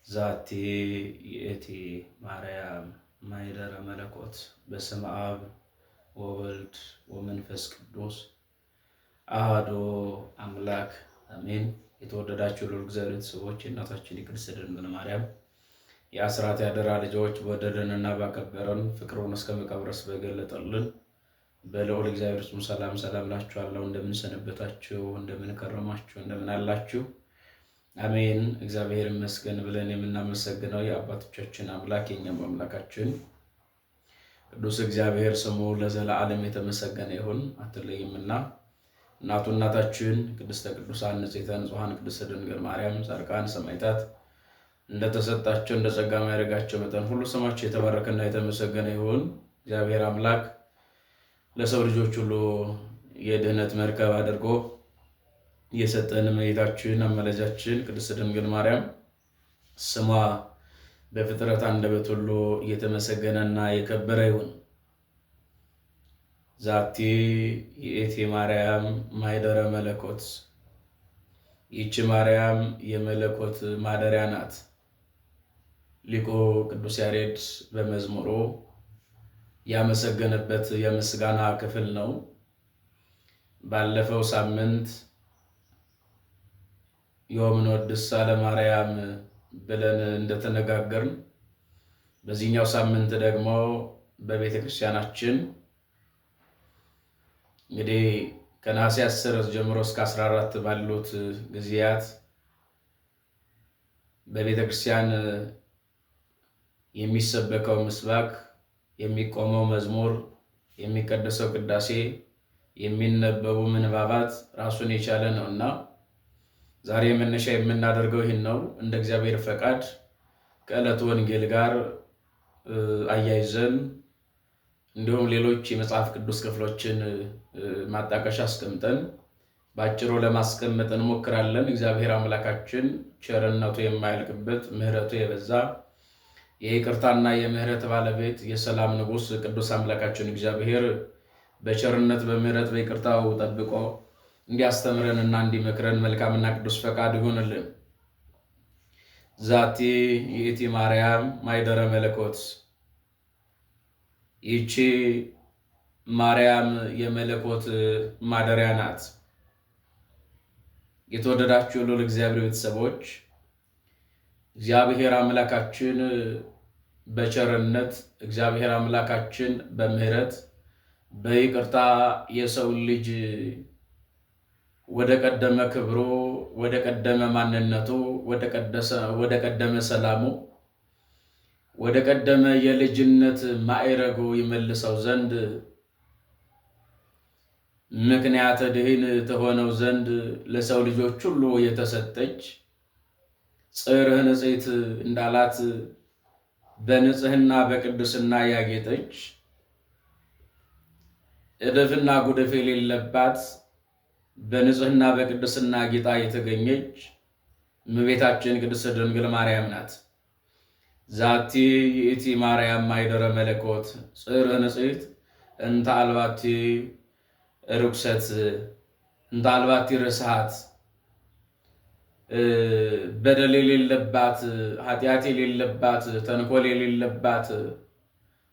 ዛቲ ይእቲ ማርያም ማኅደረ መለኮት በስመ አብ ወወልድ ወመንፈስ ቅዱስ አሐዱ አምላክ አሜን። የተወደዳችሁ ልዑል እግዚአብሔር ቤተሰቦች የእናታችን የቅድስት ድንግል ማርያም የአስራት ያደራ ልጆች በወደደንና ባከበረን ፍቅሩን እስከ መቃብር በገለጠልን በልዑል እግዚአብሔር ስም ሰላም እላችኋለሁ። እንደምን ሰነበታችሁ? እንደምን ከረማችሁ? እንደምን አላችሁ? አሜን። እግዚአብሔር ይመስገን ብለን የምናመሰግነው የአባቶቻችን አምላክ የኛም አምላካችን ቅዱስ እግዚአብሔር ስሙ ለዘላለም የተመሰገነ ይሁን። አትለይምና እናታችን ቅድስተ ቅዱሳን ንጽሕተ ንጹሐን ቅድስት ድንግል ማርያም ጻድቃን ሰማዕታት እንደተሰጣቸው እንደ ጸጋ ማዕረጋቸው መጠን ሁሉ ስማቸው የተባረከና የተመሰገነ ይሁን። እግዚአብሔር አምላክ ለሰው ልጆች ሁሉ የድህነት መርከብ አድርጎ የሰጠን እመቤታችን አማላጃችን ቅድስት ድንግል ማርያም ስሟ በፍጥረት አንደበት ሁሉ የተመሰገነና የከበረ ይሁን። ዛቲ ይእቲ ማርያም ማኅደረ መለኮት፣ ይህች ማርያም የመለኮት ማደሪያ ናት። ሊቁ ቅዱስ ያሬድ በመዝሙሩ ያመሰገነበት የምስጋና ክፍል ነው። ባለፈው ሳምንት ዮም ንወድሳ ለማርያም ብለን እንደተነጋገርን በዚህኛው ሳምንት ደግሞ በቤተ ክርስቲያናችን እንግዲህ ከነሐሴ 10 ጀምሮ እስከ 14 ባሉት ጊዜያት በቤተ ክርስቲያን የሚሰበከው ምስባክ፣ የሚቆመው መዝሙር፣ የሚቀደሰው ቅዳሴ፣ የሚነበቡ ምንባባት ራሱን የቻለ ነውና ዛሬ መነሻ የምናደርገው ይህን ነው። እንደ እግዚአብሔር ፈቃድ ከዕለቱ ወንጌል ጋር አያይዘን እንዲሁም ሌሎች የመጽሐፍ ቅዱስ ክፍሎችን ማጣቀሻ አስቀምጠን በአጭሩ ለማስቀመጥ እንሞክራለን። እግዚአብሔር አምላካችን ቸርነቱ የማያልቅበት ምሕረቱ የበዛ የይቅርታና የምሕረት ባለቤት የሰላም ንጉሥ ቅዱስ አምላካችን እግዚአብሔር በቸርነት በምሕረት በይቅርታው ጠብቆ እንዲያስተምረንና እንዲመክረን መልካምና ቅዱስ ፈቃድ ይሁንልን። ዛቲ ይእቲ ማርያም ማኅደረ መለኮት፣ ይህቺ ማርያም የመለኮት ማደሪያ ናት። የተወደዳችሁ ልዑል እግዚአብሔር ቤተሰቦች እግዚአብሔር አምላካችን በቸርነት እግዚአብሔር አምላካችን በምሕረት በይቅርታ የሰው ልጅ ወደ ቀደመ ክብሩ ወደ ቀደመ ማንነቱ ወደ ቀደመ ሰላሙ ወደ ቀደመ የልጅነት ማዕረጉ ይመልሰው ዘንድ ምክንያተ ድኅን ተሆነው ዘንድ ለሰው ልጆች ሁሉ የተሰጠች ጽርሕ ንጽሕት እንዳላት በንጽሕና በቅድስና ያጌጠች እድፍና ጉድፍ የሌለባት በንጽሕና በቅድስና ጌጣ የተገኘች እመቤታችን ቅድስት ድንግል ማርያም ናት። ዛቲ ይእቲ ማርያም ማኅደረ መለኮት ጽርሕ ንጽሕት እንተ አልባቲ ርኩሰት እንተ አልባቲ ርስሓት፣ በደል የሌለባት ኃጢአት የሌለባት ተንኮል የሌለባት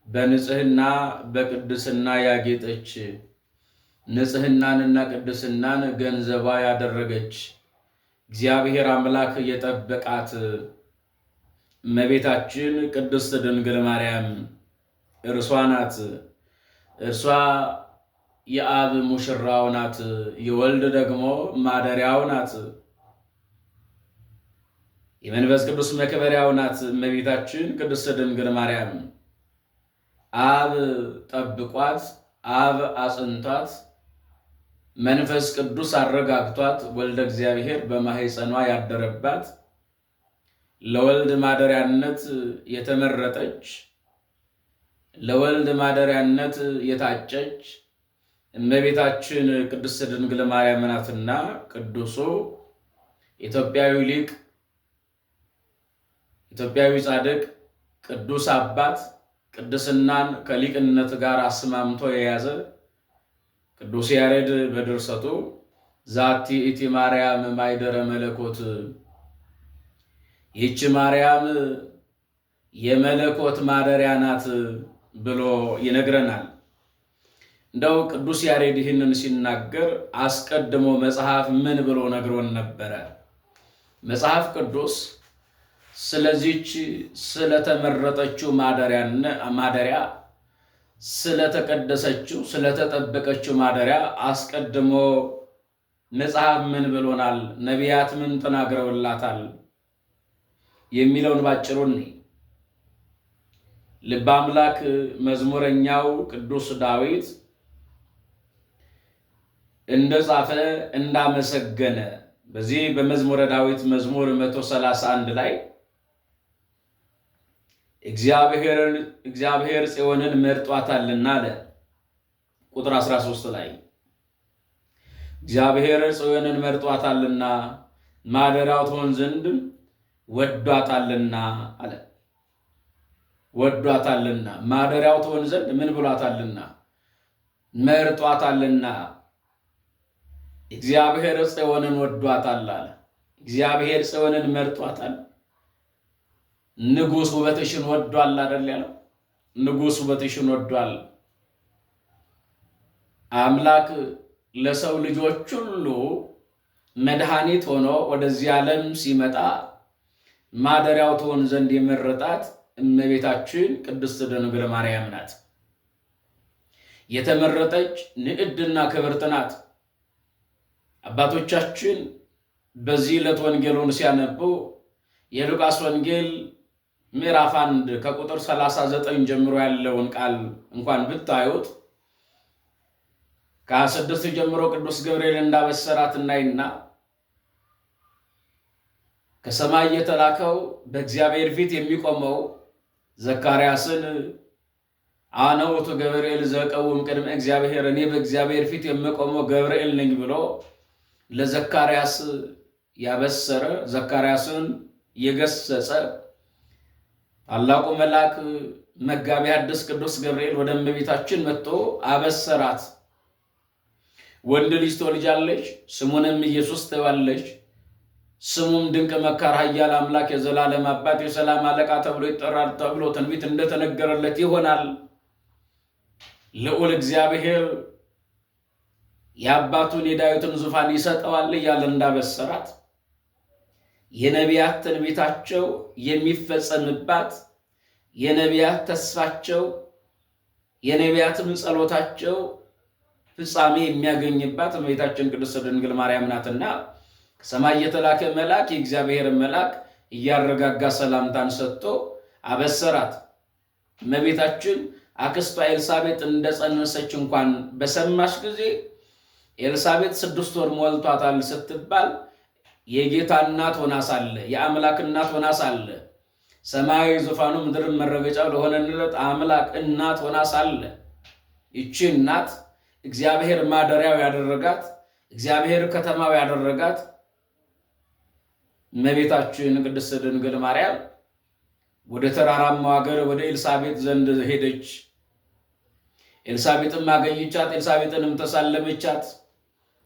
በንጽሕና በቅድስና ያጌጠች ንጽሕናንና ቅድስናን ገንዘቧ ያደረገች እግዚአብሔር አምላክ የጠበቃት እመቤታችን ቅድስት ድንግል ማርያም እርሷ ናት። እርሷ የአብ ሙሽራው ናት፣ የወልድ ደግሞ ማደሪያው ናት፣ የመንፈስ ቅዱስ መክበሪያው ናት። እመቤታችን ቅድስት ድንግል ማርያም አብ ጠብቋት፣ አብ አጽንቷት፣ መንፈስ ቅዱስ አረጋግቷት፣ ወልደ እግዚአብሔር በማኅፀኗ ያደረባት ለወልድ ማደሪያነት የተመረጠች ለወልድ ማደሪያነት የታጨች እመቤታችን ቅድስት ድንግል ማርያም ናትና ቅዱሱ ኢትዮጵያዊ ሊቅ ኢትዮጵያዊ ጻድቅ ቅዱስ አባት ቅድስናን ከሊቅነት ጋር አስማምቶ የያዘ ቅዱስ ያሬድ በድርሰቱ ዛቲ ይእቲ ማርያም ማኅደረ መለኮት ይህች ማርያም የመለኮት ማደሪያ ናት ብሎ ይነግረናል። እንደው ቅዱስ ያሬድ ይህንን ሲናገር አስቀድሞ መጽሐፍ ምን ብሎ ነግሮን ነበረ? መጽሐፍ ቅዱስ ስለዚች ስለተመረጠችው ማደሪያ ስለተቀደሰችው ስለተጠበቀችው ማደሪያ አስቀድሞ መጽሐፍ ምን ብሎናል? ነቢያት ምን ተናግረውላታል? የሚለውን ባጭሩ ልበ አምላክ መዝሙረኛው ቅዱስ ዳዊት እንደጻፈ እንዳመሰገነ በዚህ በመዝሙረ ዳዊት መዝሙር 131 ላይ እግዚአብሔር ጽዮንን መርጧታልና አለ። ቁጥር 13 ላይ እግዚአብሔር ጽዮንን መርጧታልና ማደሪያው ትሆን ዘንድ ወዷታልና አለ። ወዷታልና ማደሪያው ትሆን ዘንድ ምን ብሏታልና? መርጧታልና። እግዚአብሔር ጽዮንን ወዷታል አለ። እግዚአብሔር ጽዮንን መርጧታል። ንጉሥ ውበትሽን ወዷል አይደል ያለው? ንጉሥ ውበትሽን ወዷል። አምላክ ለሰው ልጆች ሁሉ መድኃኒት ሆኖ ወደዚህ ዓለም ሲመጣ ማደሪያው ትሆን ዘንድ የመረጣት እመቤታችን ቅድስት ድንግል ማርያም ናት። የተመረጠች ንዕድና ክብርት ናት። አባቶቻችን በዚህ ዕለት ወንጌሉን ሲያነቡ የሉቃስ ወንጌል ምዕራፍ 1 ከቁጥር 39 ጀምሮ ያለውን ቃል እንኳን ብታዩት ከ6 ጀምሮ ቅዱስ ገብርኤል እንዳበሰራት እናይና ከሰማይ የተላከው በእግዚአብሔር ፊት የሚቆመው ዘካርያስን አነ ውእቱ ገብርኤል ዘቀውም ቅድመ እግዚአብሔር፣ እኔ በእግዚአብሔር ፊት የምቆመው ገብርኤል ነኝ ብሎ ለዘካርያስ ያበሰረ፣ ዘካርያስን የገሰጸ ታላቁ መልአክ መጋቢ ሐዲስ ቅዱስ ገብርኤል ወደ እመቤታችን መጥቶ አበሰራት። ወንድ ልጅ ትወልጃለሽ፣ ስሙንም ኢየሱስ ትይዋለሽ። ስሙም ድንቅ መካር፣ ኃያል አምላክ፣ የዘላለም አባት፣ የሰላም አለቃ ተብሎ ይጠራል ተብሎ ትንቢት እንደተነገረለት ይሆናል። ልዑል እግዚአብሔር የአባቱን የዳዊትን ዙፋን ይሰጠዋል እያለ እንዳበሰራት የነቢያት ትንቢታቸው የሚፈጸምባት፣ የነቢያት ተስፋቸው፣ የነቢያትም ጸሎታቸው ፍጻሜ የሚያገኝባት እመቤታችን ቅድስት ድንግል ማርያም ናትና ከሰማይ የተላከ መልአክ የእግዚአብሔር መልአክ እያረጋጋ ሰላምታን ሰጥቶ አበሰራት። እመቤታችን አክስቷ ኤልሳቤጥ እንደጸነሰች እንኳን በሰማሽ ጊዜ ኤልሳቤጥ 6 ወር ሞልቷታል ስትባል የጌታ እናት ሆና ሳለ፣ የአምላክ እናት ሆና ሳለ፣ ሰማያዊ ዙፋኑ ምድርን መረገጫው ለሆነለት አምላክ እናት ሆና ሳለ ይቺ እናት እግዚአብሔር ማደሪያው ያደረጋት፣ እግዚአብሔር ከተማው ያደረጋት እመቤታችን ቅድስት ድንግል ማርያም ወደ ተራራማው ሀገር ወደ ኤልሳቤጥ ዘንድ ሄደች። ኤልሳቤጥም አገኘቻት፣ ኤልሳቤጥንም ተሳለመቻት፣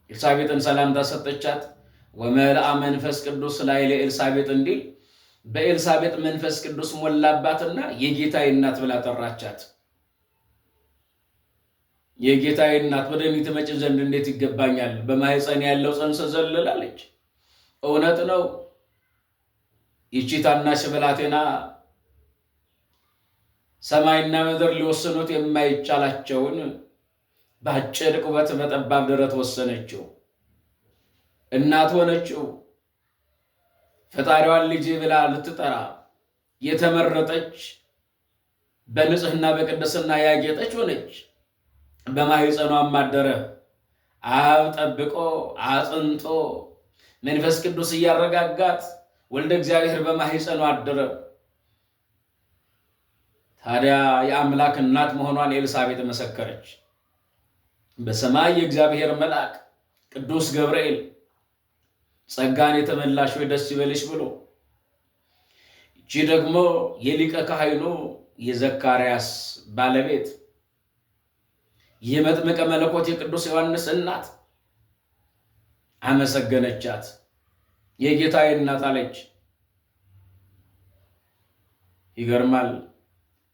ኤልሳቤጥን ሰላምታ ሰጠቻት። ወመልአ መንፈስ ቅዱስ ላይ ለኤልሳቤጥ እንዲል በኤልሳቤጥ መንፈስ ቅዱስ ሞላባትና የጌታዬ እናት ብላ ጠራቻት። የጌታዬ እናት ወደ እኔ ትመጪ ዘንድ እንዴት ይገባኛል? በማኅፀን ያለው ጽንስ ዘለላለች። እውነት ነው። ይቺ ታናሽ ብላቴና ሰማይና ምድር ሊወስኑት የማይቻላቸውን በአጭር ቁመት በጠባብ ደረት ወሰነችው። እናት ሆነችው። ፈጣሪዋን ልጅ ብላ ልትጠራ የተመረጠች በንጽህና በቅድስና ያጌጠች ሆነች። በማኅፀኗም አደረ። አብ ጠብቆ አጽንቶ መንፈስ ቅዱስ እያረጋጋት ወልደ እግዚአብሔር በማኅፀኗ አደረ። ታዲያ የአምላክ እናት መሆኗን ኤልሳቤጥ መሰከረች። በሰማይ የእግዚአብሔር መልአክ ቅዱስ ገብርኤል ጸጋን የተመላሽ ሆይ ደስ ይበልሽ ብሎ፣ ይቺ ደግሞ የሊቀ ካህኑ የዘካርያስ ባለቤት የመጥምቀ መለኮት የቅዱስ ዮሐንስ እናት አመሰገነቻት። የጌታዬ እናት አለች። ይገርማል።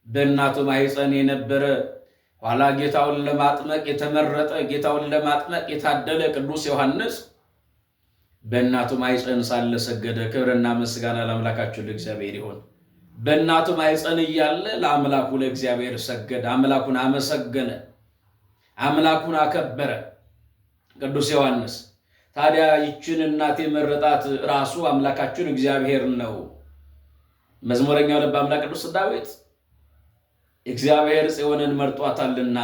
በእናቱ ማኅፀን የነበረ ኋላ ጌታውን ለማጥመቅ የተመረጠ ጌታውን ለማጥመቅ የታደለ ቅዱስ ዮሐንስ በእናቱ ማኅፀን ሳለ ሰገደ። ክብርና ምስጋና ለአምላካችን ለእግዚአብሔር ይሁን። በእናቱ ማኅፀን እያለ ለአምላኩ ለእግዚአብሔር ሰገደ። አምላኩን አመሰገነ፣ አምላኩን አከበረ ቅዱስ ዮሐንስ። ታዲያ ይችን እናት የመረጣት ራሱ አምላካችን እግዚአብሔር ነው። መዝሙረኛው ልበ አምላክ ቅዱስ ዳዊት እግዚአብሔር ጽዮንን መርጧታልና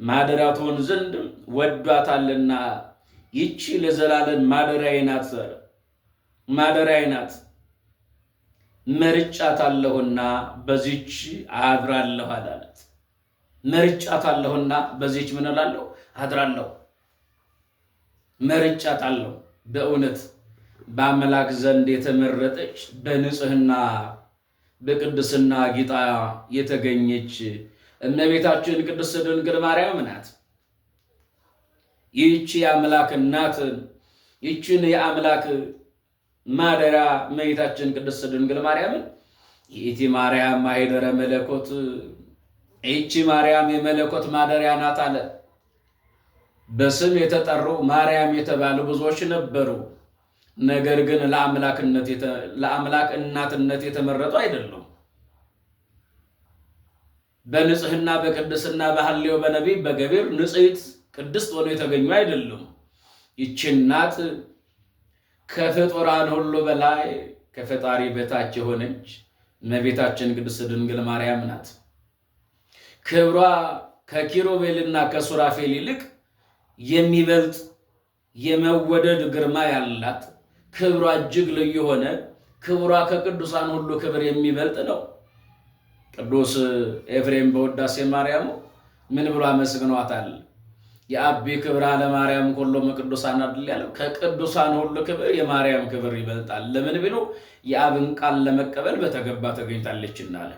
ማደሪያው ትሆን ዘንድ ወዷታልና ይቺ ለዘላለም ማደሪያዬ ናት፣ ማደሪያዬ ናት፣ መርጫታለሁና በዚች አድራለሁ አላት። መርጫታለሁና በዚች ምን እላለሁ? አድራለሁ። መርጫታለሁ። በእውነት በአምላክ ዘንድ የተመረጠች በንጽህና በቅድስና ጌጣ የተገኘች እመቤታችን ቅድስት ድንግል ማርያም ናት። ይህቺ የአምላክ እናት፣ ይህችን የአምላክ ማደሪያ እመቤታችን ቅድስት ድንግል ማርያምን ይእቲ ማርያም ማኅደረ መለኮት፣ ይህቺ ማርያም የመለኮት ማደሪያ ናት አለ። በስም የተጠሩ ማርያም የተባሉ ብዙዎች ነበሩ። ነገር ግን ለአምላክ እናትነት የተመረጡ አይደሉም። በንጽህና በቅድስና በሐልዮ በነቢብ በገቢር ንጽሕት ቅድስት ሆኖ የተገኙ አይደሉም። ይህች እናት ከፍጡራን ሁሉ በላይ ከፈጣሪ በታች የሆነች እመቤታችን ቅድስት ድንግል ማርያም ናት። ክብሯ ከኪሩቤልና ከሱራፌል ይልቅ የሚበልጥ የመወደድ ግርማ ያላት፣ ክብሯ እጅግ ልዩ ሆነ። ክብሯ ከቅዱሳን ሁሉ ክብር የሚበልጥ ነው። ቅዱስ ኤፍሬም በውዳሴ ማርያሙ ምን ብሎ አመስግኗታል? የአቢ ክብራ ለማርያም ሁሉም ቅዱሳን አይደል ያለው? ከቅዱሳን ሁሉ ክብር የማርያም ክብር ይበልጣል። ለምን ቢሉ የአብን ቃል ለመቀበል በተገባ ተገኝታለችና አለ።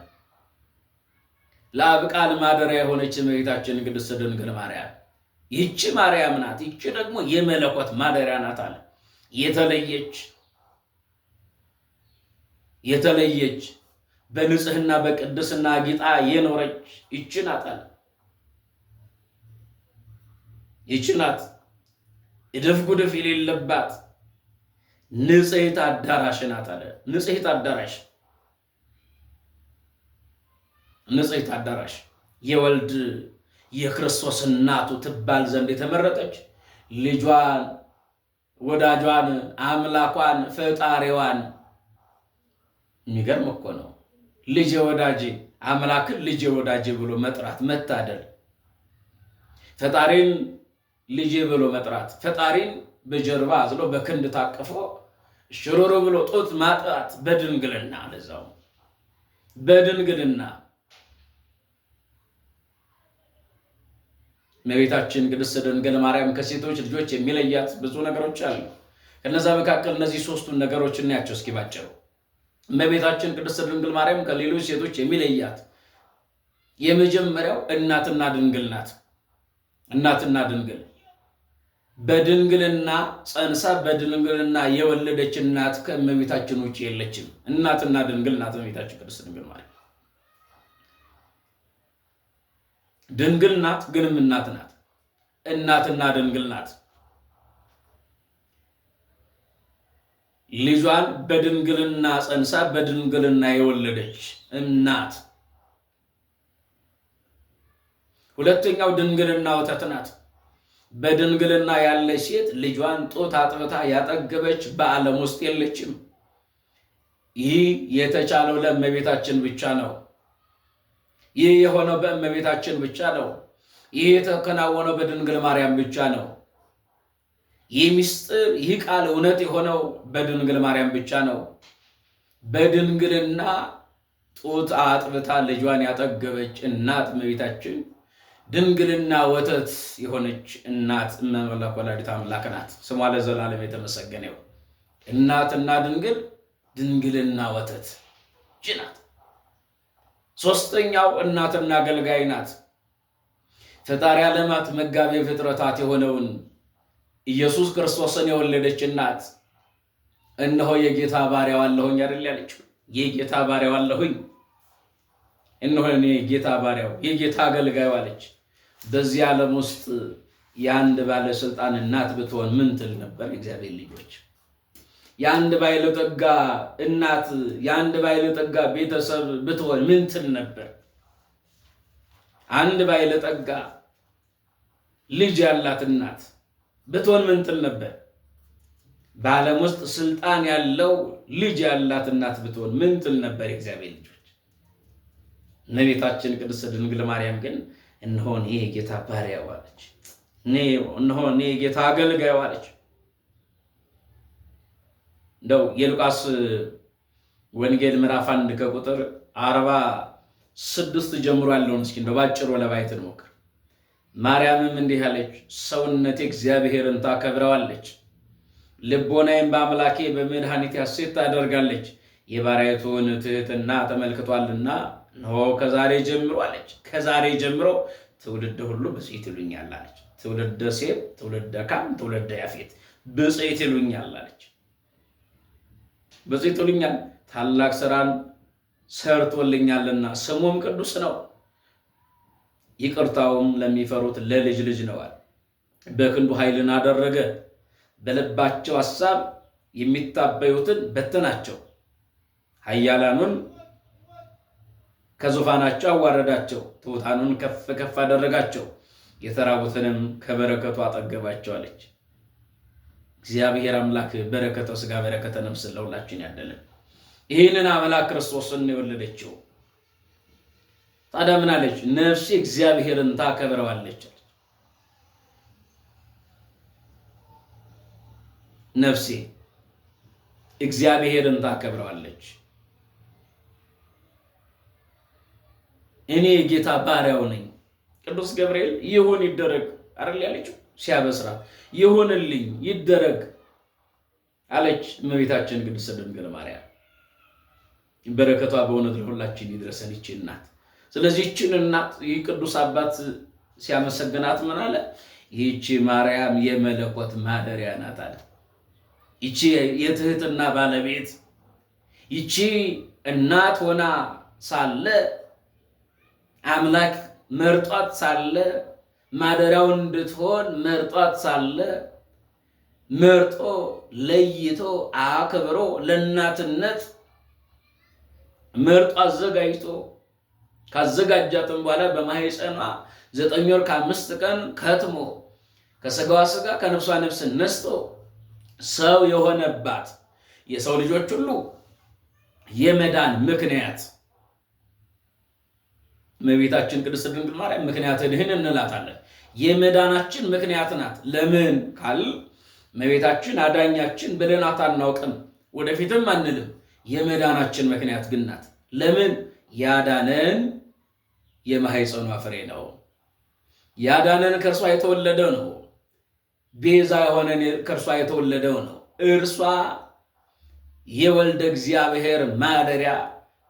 ለአብ ቃል ማደሪያ የሆነች እመቤታችን ቅድስት ድንግል ማርያም ይህች ማርያም ናት። ይህች ደግሞ የመለኮት ማደሪያ ናት አለ። የተለየች በንጽህና በቅድስና ጌጣ የኖረች ይህች ናት አለ። ይህች ናት እድፍ ጉድፍ የሌለባት ንጽሕት አዳራሽ ናት አለ። ንጽሕት አዳራሽ፣ ንጽሕት አዳራሽ የወልድ የክርስቶስ እናቱ ትባል ዘንድ የተመረጠች ልጇን፣ ወዳጇን፣ አምላኳን፣ ፈጣሪዋን። የሚገርም እኮ ነው። ልጄ ወዳጄ፣ አምላክን ልጄ ወዳጄ ብሎ መጥራት መታደል። ፈጣሪን ልጄ ብሎ መጥራት፣ ፈጣሪን በጀርባ አዝሎ በክንድ ታቅፎ ሽሮሮ ብሎ ጡት ማጥባት በድንግልና፣ ለዛው በድንግልና። እመቤታችን ቅድስት ድንግል ማርያም ከሴቶች ልጆች የሚለያት ብዙ ነገሮች አሉ። ከነዛ መካከል እነዚህ ሶስቱን ነገሮች እናያቸው እስኪ ባጭሩ። እመቤታችን ቅድስት ድንግል ማርያም ከሌሎች ሴቶች የሚለያት የመጀመሪያው እናትና ድንግል ናት። እናትና ድንግል፣ በድንግልና ጸንሳ በድንግልና የወለደች እናት ከእመቤታችን ውጭ የለችም። እናትና ድንግል ናት እመቤታችን ቅድስት ድንግል ማርያም። ድንግል ናት ግንም እናት ናት። እናትና ድንግል ናት። ልጇን በድንግልና ጸንሳ በድንግልና የወለደች እናት። ሁለተኛው ድንግልና ወተት ናት። በድንግልና ያለች ሴት ልጇን ጡት አጥብታ ያጠገበች በዓለም ውስጥ የለችም። ይህ የተቻለው ለእመቤታችን ብቻ ነው። ይህ የሆነው በእመቤታችን ብቻ ነው። ይህ የተከናወነው በድንግል ማርያም ብቻ ነው። ይህ ምስጢር፣ ይህ ቃል እውነት የሆነው በድንግል ማርያም ብቻ ነው። በድንግልና ጡት አጥብታ ልጇን ያጠገበች እናት እመቤታችን ድንግልና ወተት የሆነች እናት እመመላክ ወላዲተ አምላክ ናት። ስሟ ለዘላለም የተመሰገነ ይሁን። እናትና ድንግል፣ ድንግልና ወተት ናት። ሶስተኛው እናትና አገልጋይ ናት። ፈጣሪ ዓለማት መጋቤ ፍጥረታት የሆነውን ኢየሱስ ክርስቶስን የወለደች እናት። እነሆ የጌታ ባሪያው አለሁኝ አይደል ያለችው? የጌታ ባሪያው አለሁኝ እነሆ እኔ ጌታ ባሪያው የጌታ አገልጋዩ አለች። በዚህ ዓለም ውስጥ የአንድ ባለስልጣን እናት ብትሆን ምን ትል ነበር? እግዚአብሔር ልጆች፣ የአንድ ባለጠጋ እናት፣ የአንድ ባለጠጋ ቤተሰብ ብትሆን ምን ትል ነበር? አንድ ባለጠጋ ልጅ ያላት እናት ብትሆን ምን ትል ነበር? በዓለም ውስጥ ስልጣን ያለው ልጅ ያላት እናት ብትሆን ምን ትል ነበር? የእግዚአብሔር ልጆች፣ እመቤታችን ቅድስት ድንግል ማርያም ግን እነሆ እኔ የጌታ ባሪያው አለች። እነሆ እኔ የጌታ አገልጋዩ አለች። እንደው የሉቃስ ወንጌል ምዕራፍ 1 ከቁጥር 46 ጀምሮ ያለውን እስኪ እንደው ባጭሩ ለማየት እንሞክር። ማርያምም እንዲህ አለች፣ ሰውነቴ እግዚአብሔርን ታከብረዋለች፣ ልቦናዬም በአምላኬ በመድኃኒቴ ሐሴት ታደርጋለች፣ የባሪያይቱን ትሕትና ተመልክቷልና እነሆ ከዛሬ ጀምሮ አለች፣ ከዛሬ ጀምሮ ትውልድ ሁሉ ብፅዕት ይሉኛል አለች። ትውልደ ሴም፣ ትውልደ ካም፣ ትውልደ ያፌት ብፅዕት ይሉኛል አለች። ብፅዕት ይሉኛል፣ ታላቅ ስራን ሰርቶልኛልና ስሙም ቅዱስ ነው፣ ይቅርታውም ለሚፈሩት ለልጅ ልጅ ነዋል። በክንዱ ኃይልን አደረገ፣ በልባቸው ሐሳብ የሚታበዩትን በተናቸው። ኃያላኑን ከዙፋናቸው አዋረዳቸው፣ ትሑታኑን ከፍ ከፍ አደረጋቸው፣ የተራቡትንም ከበረከቱ አጠገባቸው አለች። እግዚአብሔር አምላክ በረከተ ሥጋ በረከተ ነፍስ ለሁላችን ያደለን። ይህንን አምላክ ክርስቶስን የወለደችው ታዲያ ምን አለች? ነፍሴ እግዚአብሔርን ታከብረዋለች። ነፍሴ እግዚአብሔርን ታከብረዋለች። እኔ የጌታ ባሪያው ነኝ። ቅዱስ ገብርኤል ይሁን ይደረግ አይደል ያለችው ሲያበስራት፣ ይሁንልኝ ይደረግ አለች እመቤታችን ቅድስት ድንግል ማርያም። በረከቷ በእውነት ለሁላችን ይድረሰን ይህች እናት። ስለዚህ ይህችን እናት ይህ ቅዱስ አባት ሲያመሰግናት ምን አለ? ይህች ማርያም የመለኮት ማደሪያ ናት አለ። ይህች የትህትና ባለቤት፣ ይህች እናት ሆና ሳለ አምላክ መርጧት ሳለ ማደሪያው እንድትሆን መርጧት ሳለ መርጦ ለይቶ አክብሮ ለእናትነት መርጦ አዘጋጅቶ ካዘጋጃትም በኋላ በማህፀኗ 9 ወር ከ5 ቀን ከትሞ ከስጋዋ ስጋ ከነፍሷ ነፍስ ነስቶ ሰው የሆነባት የሰው ልጆች ሁሉ የመዳን ምክንያት እመቤታችን ቅድስት ድንግል ማርያም ምክንያተ ድኅነት እንላታለን። የመዳናችን ምክንያት ናት። ለምን ካል እመቤታችን አዳኛችን ብለናት አናውቅም፣ ወደፊትም አንልም። የመዳናችን ምክንያት ግን ናት። ለምን? ያዳነን የማህፀኗ ፍሬ ነው። ያዳነን ከእርሷ የተወለደው ነው። ቤዛ የሆነን ከእርሷ የተወለደው ነው። እርሷ የወልደ እግዚአብሔር ማደሪያ፣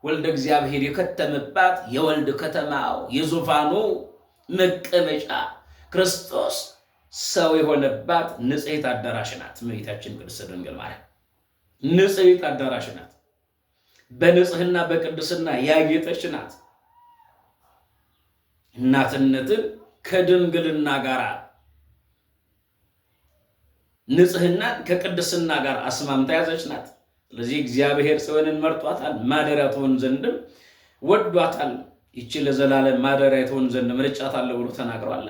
ወልደ እግዚአብሔር የከተመባት የወልድ ከተማው የዙፋኑ መቀመጫ ክርስቶስ ሰው የሆነባት ንጽሕት አዳራሽ ናት። እመቤታችን ቅድስት ድንግል ማርያም ንጽሕት አዳራሽ ናት። በንጽህና በቅድስና ያጌጠች ናት። እናትነትን ከድንግልና ጋር ንጽህናን ከቅድስና ጋር አስማምታ ያዘች ናት። ስለዚህ እግዚአብሔር ጽዮንን መርጧታል፣ ማደሪያ ትሆን ዘንድም ወዷታል። ይቺ ለዘላለም ማደሪያ ትሆን ዘንድ መርጫታለሁ ብሎ ተናግሯል።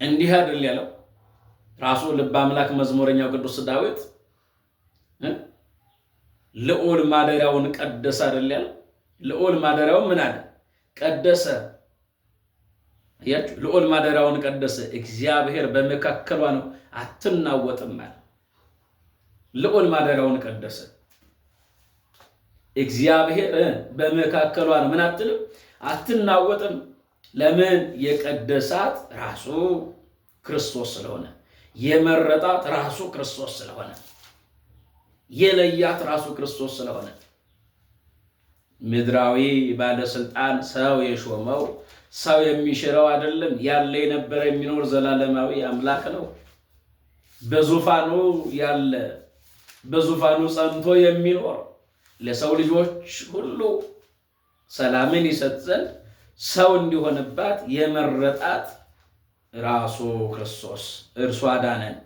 እንዲህ አይደል ያለው ራሱ ልበ አምላክ መዝሙረኛው ቅዱስ ዳዊት ልዑል ማደሪያውን ቀደሰ አይደል ያለው። ልዑል ማደሪያውን ምን አለ? ቀደሰ። ያችሁ ልዑል ማደሪያውን ቀደሰ፣ እግዚአብሔር በመካከሏ ነው አትናወጥም አለ። ልዑል ማደሪያውን ቀደሰ፣ እግዚአብሔር በመካከሏ ነው ምን አትልም? አትናወጥም። ለምን? የቀደሳት ራሱ ክርስቶስ ስለሆነ፣ የመረጣት ራሱ ክርስቶስ ስለሆነ፣ የለያት ራሱ ክርስቶስ ስለሆነ። ምድራዊ ባለስልጣን ሰው የሾመው ሰው የሚሽረው አይደለም። ያለ የነበረ የሚኖር ዘላለማዊ አምላክ ነው። በዙፋኑ ያለ በዙፋኑ ጸንቶ የሚኖር ለሰው ልጆች ሁሉ ሰላምን ይሰጥ ዘንድ ሰው እንዲሆንባት የመረጣት ራሱ ክርስቶስ እርሱ አዳነን።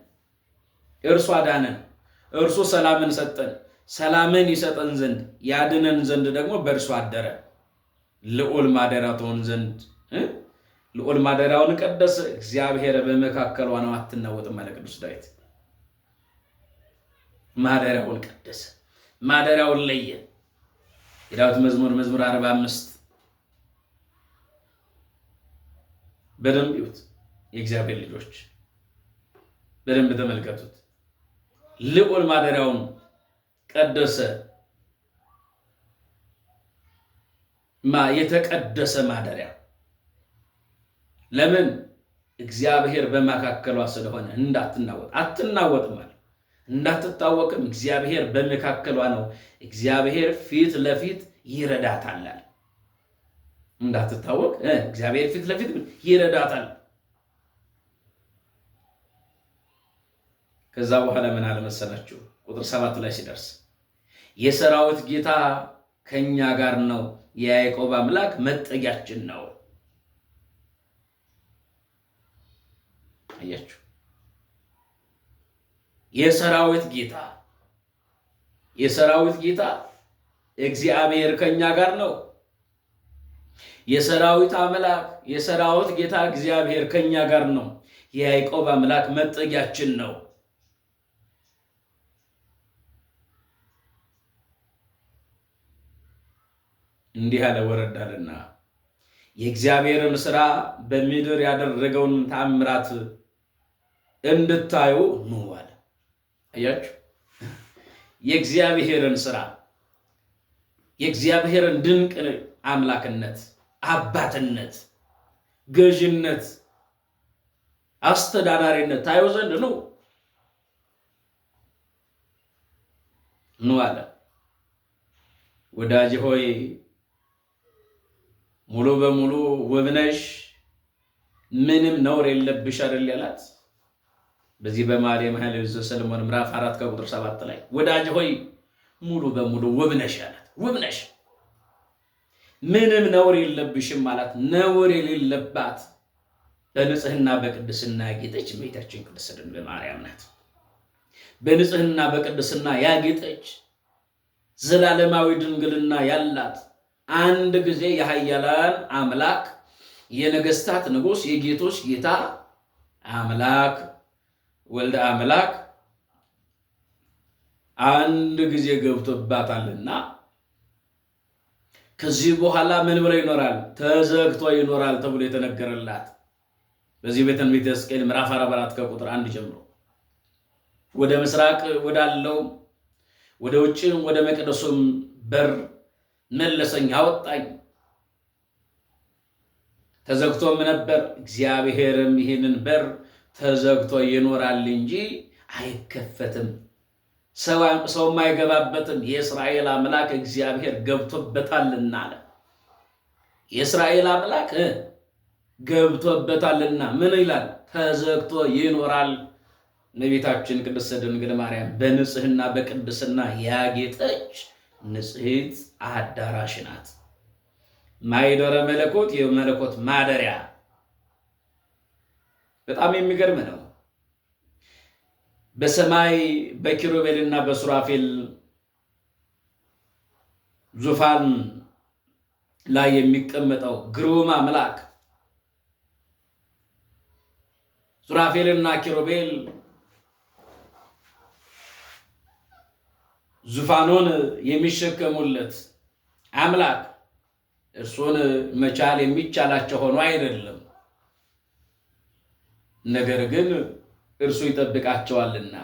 እርሱ ሰላምን ሰጠን። ሰላምን ይሰጠን ዘንድ ያድነን ዘንድ ደግሞ በእርሱ አደረ። ልዑል ማደሪያ ትሆን ዘንድ ልዑል ማደሪያውን ቀደሰ። እግዚአብሔር በመካከሏ ነው አትናወጥም አለ ቅዱስ ዳዊት። ማደሪያውን ቀደሰ፣ ማደሪያውን ለየ። የዳዊት መዝሙር 45 በደንብ ይዩት። የእግዚአብሔር ልጆች በደንብ ተመልከቱት። ልዑል ማደሪያውን ቀደሰ። የተቀደሰ ማደሪያ ለምን? እግዚአብሔር በመካከሏ ስለሆነ እንዳትናወጥ። አትናወጥም ማለት እንዳትታወቅም እግዚአብሔር በመካከሏ ነው። እግዚአብሔር ፊት ለፊት ይረዳታል። እንዳትታወቅ እግዚአብሔር ፊት ለፊት ይረዳታል። ከዛ በኋላ ምን አለ መሰላችሁ? ቁጥር 7 ላይ ሲደርስ የሰራዊት ጌታ ከኛ ጋር ነው፣ የያዕቆብ አምላክ መጠጊያችን ነው። አያችሁ፣ የሰራዊት ጌታ እግዚአብሔር ከኛ ጋር ነው። የሰራዊት አምላክ የሰራዊት ጌታ እግዚአብሔር ከኛ ጋር ነው፣ የያዕቆብ አምላክ መጠጊያችን ነው። እንዲህ ያለ ወረዳልና የእግዚአብሔርን ሥራ በምድር ያደረገውን ተአምራት እንድታዩ ኑ አለ። አያችሁ፣ የእግዚአብሔርን ሥራ የእግዚአብሔርን ድንቅ አምላክነት፣ አባትነት፣ ገዥነት፣ አስተዳዳሪነት ታዩ ዘንድ ኑ አለ። ወዳጅ ሆይ ሙሉ በሙሉ ውብ ነሽ፣ ምንም ነውር የለብሽ አይደል ያላት በዚህ በመኃልየ መኃልይ ዘሰሎሞን ምዕራፍ 4 ከቁጥር 7 ላይ ወዳጅ ሆይ ሙሉ በሙሉ ውብ ነሽ ያላት። ውብ ነሽ፣ ምንም ነውር የለብሽም ማለት ነውር የሌለባት በንጽህና በቅድስና ያጌጠች እመቤታችን ቅድስት ድንግል ማርያም ናት። በንጽህና በቅድስና ያጌጠች ዘላለማዊ ድንግልና ያላት አንድ ጊዜ የኃያላን አምላክ የነገስታት ንጉሥ የጌቶች ጌታ አምላክ ወልደ አምላክ አንድ ጊዜ ገብቶባታልና ከዚህ በኋላ ምን ብሎ ይኖራል? ተዘግቶ ይኖራል ተብሎ የተነገረላት በዚህ በትንቢተ ሕዝቅኤል ምዕራፍ 44 ከቁጥር 1 ጀምሮ ወደ ምስራቅ ወዳለው ወደ ውጭም ወደ መቅደሱም በር መለሰኝ፣ አወጣኝ። ተዘግቶም ነበር። እግዚአብሔርም ይህንን በር ተዘግቶ ይኖራል እንጂ አይከፈትም፣ ሰው የማይገባበትም የእስራኤል አምላክ እግዚአብሔር ገብቶበታልና አለ። የእስራኤል አምላክ ገብቶበታልና ምን ይላል? ተዘግቶ ይኖራል። እመቤታችን ቅድስት ድንግል ማርያም በንጽህና በቅድስና ያጌጠች ንጽሕት አዳራሽ ናት። ማይደረ መለኮት የመለኮት ማደሪያ በጣም የሚገርም ነው። በሰማይ በኪሩቤልና በሱራፌል ዙፋን ላይ የሚቀመጠው ግሩም አምላክ ሱራፌልና ኪሩቤል ዙፋኑን የሚሸከሙለት አምላክ እርሱን መቻል የሚቻላቸው ሆኖ አይደለም። ነገር ግን እርሱ ይጠብቃቸዋልና።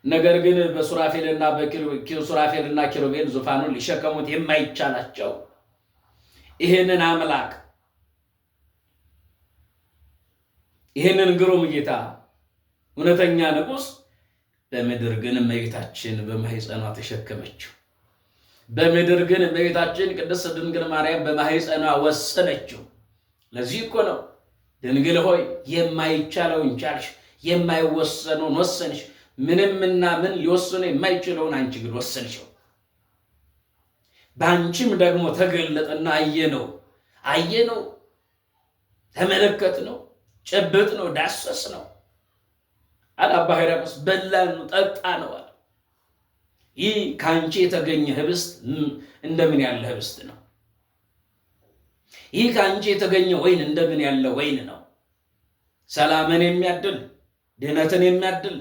ነገር ግን በሱራፌልና ኪሩቤል ዙፋኑን ሊሸከሙት የማይቻላቸው ይህንን አምላክ ይህንን ግሩም ጌታ እውነተኛ ንጉሥ በምድር ግን እመቤታችን በማኅፀኗ ተሸከመችው። በምድር ግን እመቤታችን ቅድስት ድንግል ማርያም በማኅፀኗ ወሰነችው። ለዚህ እኮ ነው ድንግል ሆይ የማይቻለውን ቻልሽ፣ የማይወሰነውን ወሰንሽ፣ ምንምና ምን ሊወስኑ የማይችለውን አንቺ ግን ወሰንሽው። በአንቺም ደግሞ ተገለጠና አየነው፣ ተመለከትነው፣ ጨበጥነው፣ ዳሰስነው አለ አባ ሕርያቆስ። በላነው፣ ጠጣነው አለ። ይህ ከአንቺ የተገኘ ህብስት እንደምን ያለ ህብስት ነው! ይህ ከአንቺ የተገኘ ወይን እንደምን ያለ ወይን ነው! ሰላምን የሚያድል ድህነትን የሚያድል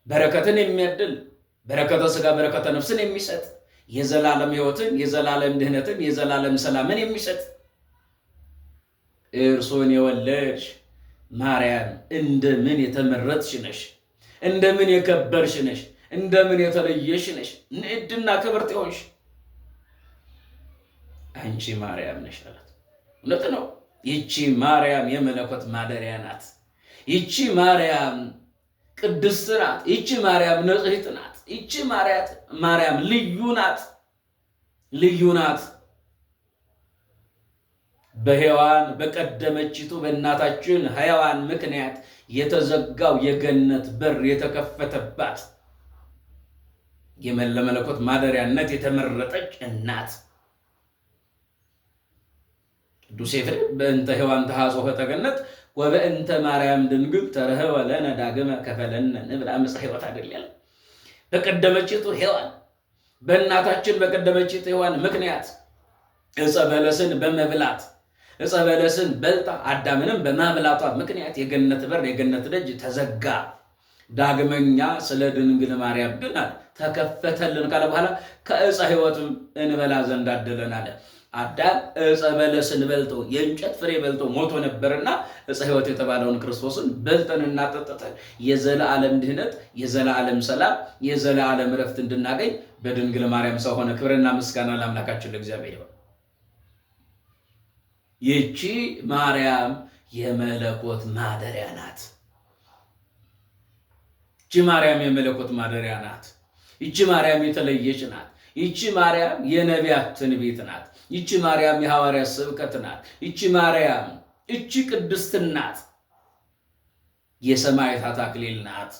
በረከትን የሚያድል በረከተ ሥጋ በረከተ ነፍስን የሚሰጥ የዘላለም ሕይወትን የዘላለም ድህነትን የዘላለም ሰላምን የሚሰጥ እርሶን የወለድሽ ማርያም እንደምን የተመረጥሽ ነሽ! እንደምን የከበርሽ ነሽ! እንደምን የተለየሽ ነሽ! ንዕድና ክብርት ሆንሽ አንቺ ማርያም ነሽ አላት። እውነት ነው። ይቺ ማርያም የመለኮት ማደሪያ ናት። ይቺ ማርያም ቅድስት ናት። ይቺ ማርያም ንጽሕት ናት። ይቺ ማርያም ልዩ ናት። በሔዋን በቀደመችቱ በእናታችን ሔዋን ምክንያት የተዘጋው የገነት በር የተከፈተባት ለመለኮት ማደሪያነት የተመረጠች እናት ቅዱስ ኤፍሬም በእንተ ሔዋን ተሐጽሖ ተገነት ወበእንተ ማርያም ድንግል ተረህወ ለነ ዳግመ ከፈለነ ንብል አመጽ ሕይወት አይደል? በቀደመችቱ ሔዋን በእናታችን በቀደመችቱ ሔዋን ምክንያት ዕፀ በለስን በመብላት ዕፀ በለስን በልታ አዳምንም በማብላቷ ምክንያት የገነት በር የገነት ደጅ ተዘጋ። ዳግመኛ ስለ ድንግል ማርያም ግን ተከፈተልን ካለ በኋላ ከዕፀ ሕይወትም እንበላ ዘንድ አደለን አለ። አዳም ዕፀ በለስን በልቶ የእንጨት ፍሬ በልቶ ሞቶ ነበርና ዕፀ ሕይወት የተባለውን ክርስቶስን በልተንና ጠጥተን የዘላለም ድህነት የዘላለም ሰላም የዘላለም ረፍት እንድናገኝ በድንግል ማርያም ሰው ሆነ። ክብርና ምስጋና ለአምላካችን ለእግዚአብሔር ይሁን። ይቺ ማርያም የመለኮት ማደሪያ ናት። ይቺ ማርያም የመለኮት ማደሪያ ናት። ይቺ ማርያም የተለየች ናት። ይቺ ማርያም የነቢያት ትንቢት ናት። ይቺ ማርያም የሐዋርያት ስብከት ናት። ይቺ ማርያም ይቺ ቅድስት ናት። የሰማዕታት አክሊል ናት።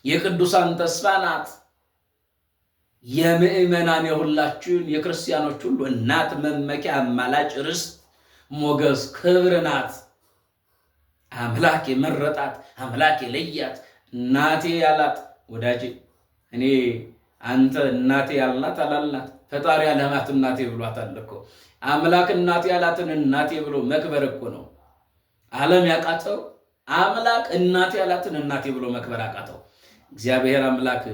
የቅዱሳን ተስፋ ናት። የምእመናን የሁላችን የክርስቲያኖች ሁሉ እናት፣ መመኪያ፣ አማላጭ፣ ርስት፣ ሞገስ፣ ክብር ናት። አምላክ የመረጣት አምላክ የለያት እናቴ ያላት ወዳጄ እኔ አንተ እናቴ ያልናት አላልናት። ፈጣሪ ያለማት እናቴ ብሏታል እኮ። አምላክ እናቴ ያላትን እናቴ ብሎ መክበር እኮ ነው። ዓለም ያቃተው አምላክ እናቴ ያላትን እናቴ ብሎ መክበር አቃተው። እግዚአብሔር አምላክ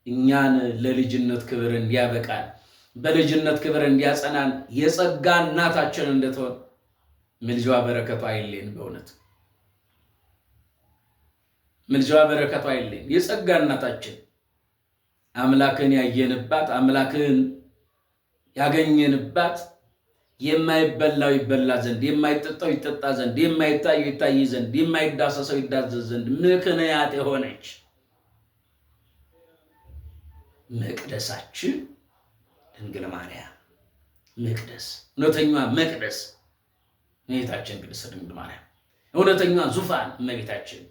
እኛን ለልጅነት ክብር እንዲያበቃን በልጅነት ክብር እንዲያጸናን የጸጋ እናታችን እንድትሆን ምልጃዋ በረከቷ አይለየን። በእውነት ምልጃዋ በረከቷ አይለየን። የጸጋ እናታችን አምላክን ያየንባት አምላክን ያገኘንባት የማይበላው ይበላ ዘንድ የማይጠጣው ይጠጣ ዘንድ የማይታየው ይታይ ዘንድ የማይዳሰሰው ይዳሰስ ዘንድ ምክንያት የሆነች መቅደሳችን ድንግል ማርያም መቅደስ፣ እውነተኛዋ መቅደስ እመቤታችን ቅድስት ድንግል ማርያም፣ እውነተኛዋ ዙፋን እመቤታችን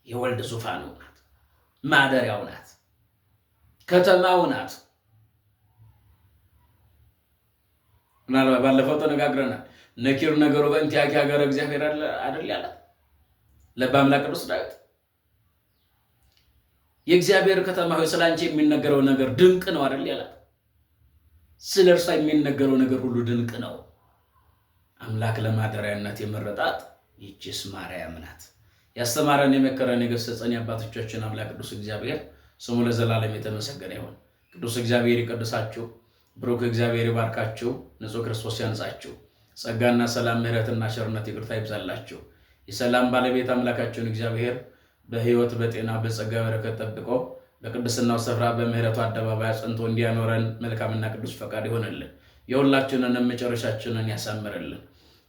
የወልድ ዙፋኑ ናት፣ ማደሪያው ናት፣ ከተማው ናት። ምናልባት ባለፈው ተነጋግረናል። ነኪር ነገሩ በእንቲአኪ ሀገረ እግዚአብሔር አይደል ያላት ልበ አምላክ ቅዱስ ዳዊት። የእግዚአብሔር ከተማ ሆይ ስለ አንቺ የሚነገረው ነገር ድንቅ ነው አይደል ያላት። ስለ እርሷ የሚነገረው ነገር ሁሉ ድንቅ ነው። አምላክ ለማደሪያነት የመረጣት ይህችስ ማርያም ናት። ያስተማረን የመከረን የገሰጸን የአባቶቻችን አምላክ ቅዱስ እግዚአብሔር ስሙ ለዘላለም የተመሰገነ ይሁን። ቅዱስ እግዚአብሔር ይቀድሳችሁ፣ ብሩክ እግዚአብሔር ይባርካችሁ፣ ንጹሕ ክርስቶስ ያንጻችሁ፣ ጸጋና ሰላም ምሕረትና ቸርነት ይቅርታ ይብዛላችሁ። የሰላም ባለቤት አምላካችን እግዚአብሔር በሕይወት በጤና በጸጋ በረከት ጠብቆ በቅድስናው ስፍራ በምሕረቱ አደባባይ አጽንቶ እንዲያኖረን መልካምና ቅዱስ ፈቃድ ይሆንልን። የሁላችንንም መጨረሻችንን ያሳምርልን።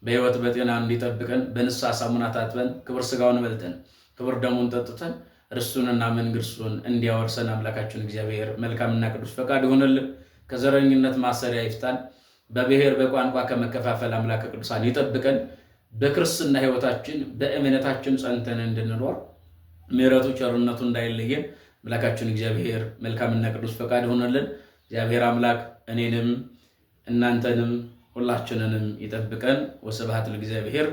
በሕይወት በጤና እንዲጠብቀን በንስሐ ሳሙና ታጥበን ክብር ሥጋውን በልተን ክብር ደሙን ጠጥተን ርስቱንና መንግሥቱን እንዲያወርሰን አምላካችን እግዚአብሔር መልካምና ቅዱስ ፈቃድ ይሆንልን። ከዘረኝነት ማሰሪያ ይፍታን። በብሔር በቋንቋ ከመከፋፈል አምላከ ቅዱሳን ይጠብቀን። በክርስትና ሕይወታችን በእምነታችን ጸንተን እንድንኖር ምሕረቱ ቸርነቱ እንዳይለየን አምላካችን እግዚአብሔር መልካምና ቅዱስ ፈቃድ ይሆንልን። እግዚአብሔር አምላክ እኔንም እናንተንም ሁላችንንም ይጠብቀን። ወስብሐት ለእግዚአብሔር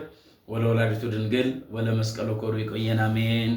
ወለወላዲቱ ድንግል ወለመስቀሉ ክቡር። ይቆየን። አሜን።